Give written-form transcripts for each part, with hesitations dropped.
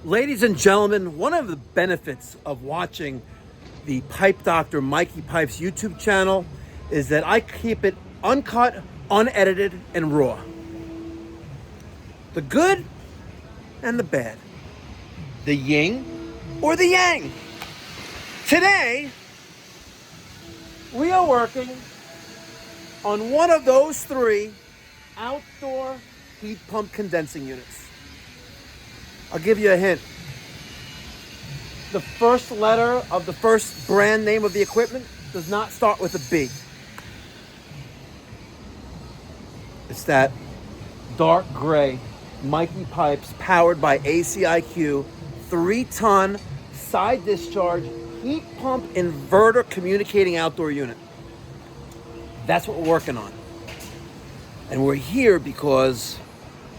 Ladies and gentlemen, one of the benefits of watching the Pipe Doctor Mikey Pipes YouTube channel is that I keep it uncut, unedited, and raw. The good and the bad. The yin or the yang. Today, we are working on one of those three outdoor heat pump condensing units. I'll give you a hint. The first letter of the first brand name of the equipment does not start with a B. It's that dark gray Mikey Pipes powered by ACiQ 3-ton side discharge heat pump inverter communicating outdoor unit. That's what we're working on. And we're here because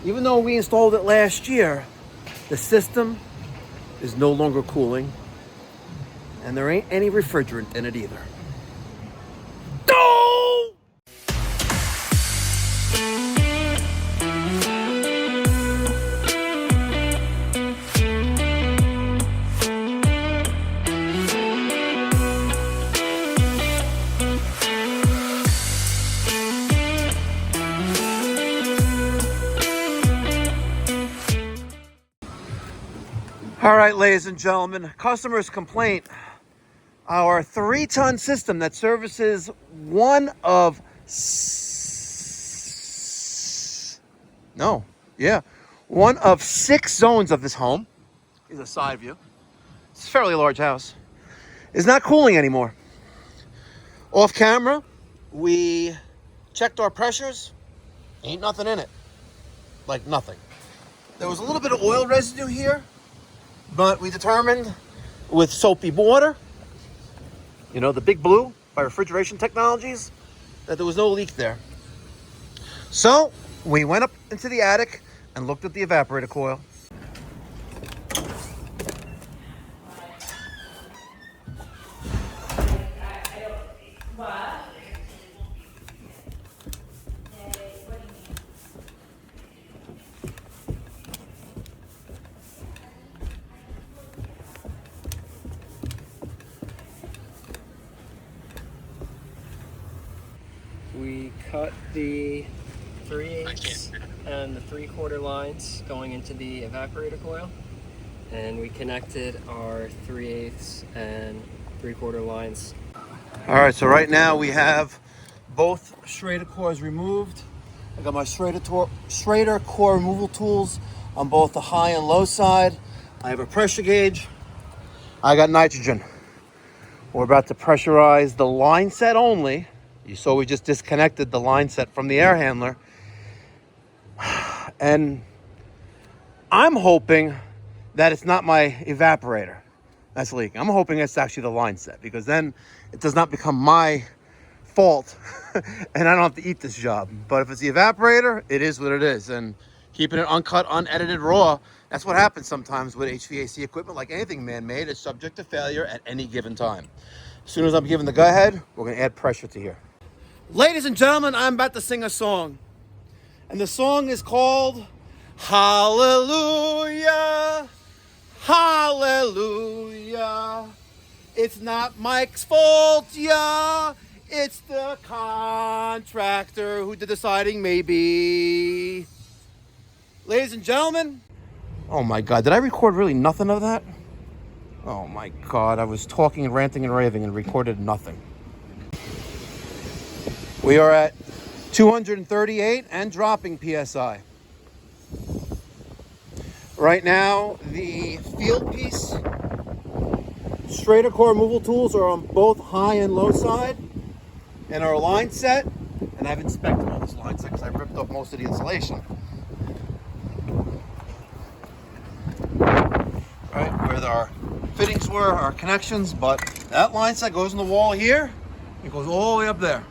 even though we installed it last year, the system is no longer cooling, and there ain't any refrigerant in it either. Oh! All right, ladies and gentlemen, customer's complaint. Our 3-ton system that services one of one of 6 zones of this home. Here's a side view. It's a fairly large house. Is not cooling anymore. Off camera, we checked our pressures. Ain't nothing in it. Like nothing. There was a little bit of oil residue here. But we determined with soapy water, you know, the Big Blue by Refrigeration Technologies, that there was no leak there. So we went up into the attic and looked at the evaporator coil. We cut the 3/8 and the 3/4 lines going into the evaporator coil, and we connected our 3/8 and 3/4 lines. All right, so right now we have both Schrader cores removed. I got my Schrader core removal tools on both the high and low side. I have a pressure gauge. I got nitrogen. We're about to pressurize the line set only. You saw we just disconnected the line set from the air handler. And I'm hoping that it's not my evaporator that's leaking. I'm hoping it's actually the line set, because then it does not become my fault and I don't have to eat this job. But if it's the evaporator, it is what it is. And keeping it uncut, unedited, raw, that's what happens sometimes with HVAC equipment. Like anything man-made, it's subject to failure at any given time. As soon as I'm given the go-ahead, we're going to add pressure to here. Ladies and gentlemen, I'm about to sing a song. And the song is called Hallelujah, Hallelujah. It's not Mike's fault, yeah. It's the contractor who did the siding, maybe. Ladies and gentlemen. Oh my God, did I record really nothing of that? Oh my God, I was talking and ranting and raving and recorded nothing. We are at 238 and dropping PSI. Right now, the field piece Schrader core removal tools are on both high and low side, and our line set, and I've inspected all this line set because I ripped off most of the insulation. Right, where our fittings were, our connections, but that line set goes in the wall here, it goes all the way up there.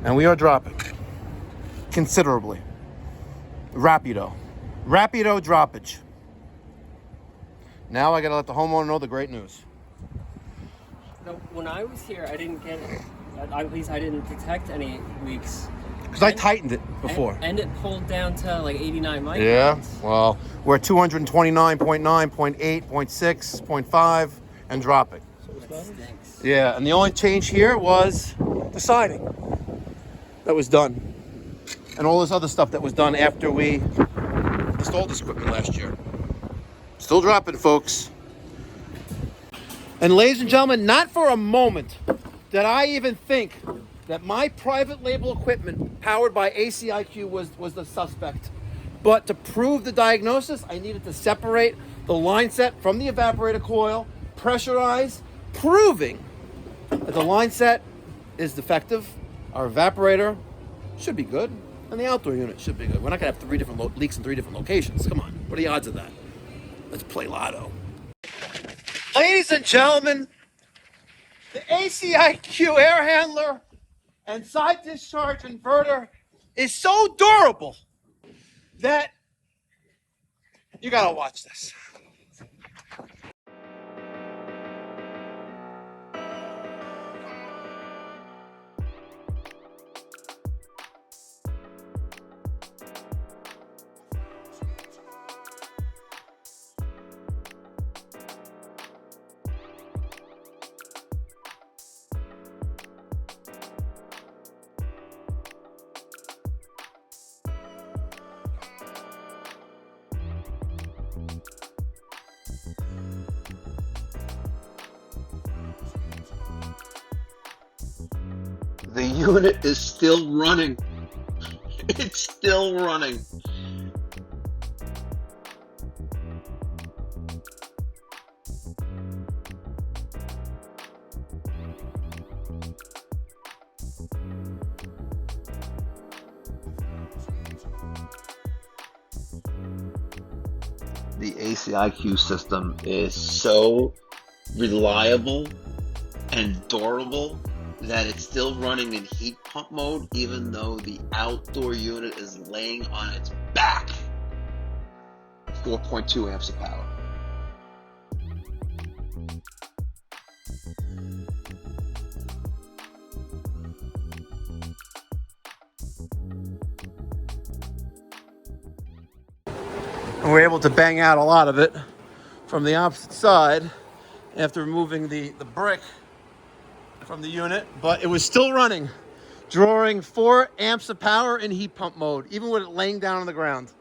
And we are dropping considerably. Rapido droppage. Now I gotta let the homeowner know the great news. No, when I was here, I didn't get, at least I didn't detect any leaks. Because I tightened it before. And it pulled down to like 89 microns. Yeah, well, we're at 229.9, 0.8, 0.6, 0.5, and dropping. That stinks. Yeah, and the only change here was the siding that was done. And all this other stuff that was done after we installed this equipment last year. Still dropping, folks. And ladies and gentlemen, not for a moment did I even think that my private label equipment powered by ACiQ was the suspect. But to prove the diagnosis, I needed to separate the line set from the evaporator coil, pressurize, proving that the line set is defective. Our evaporator should be good, and the outdoor unit should be good. We're not gonna have 3 different leaks in 3 different locations. Come on, what are the odds of that? Let's play lotto. Ladies and gentlemen, the ACiQ air handler and side discharge inverter is so durable that you gotta watch this. The unit is still running. It's still running. The ACiQ system is so reliable and durable that it's still running in heat pump mode even though the outdoor unit is laying on its back. 4.2 amps of power. And we're able to bang out a lot of it from the opposite side after removing the brick from the unit, but it was still running, drawing 4 amps of power in heat pump mode, even with it laying down on the ground.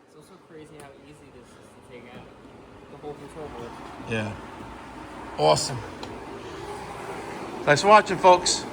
It's also crazy how easy this is to take out the whole control board. Yeah. Awesome. Thanks for watching, folks.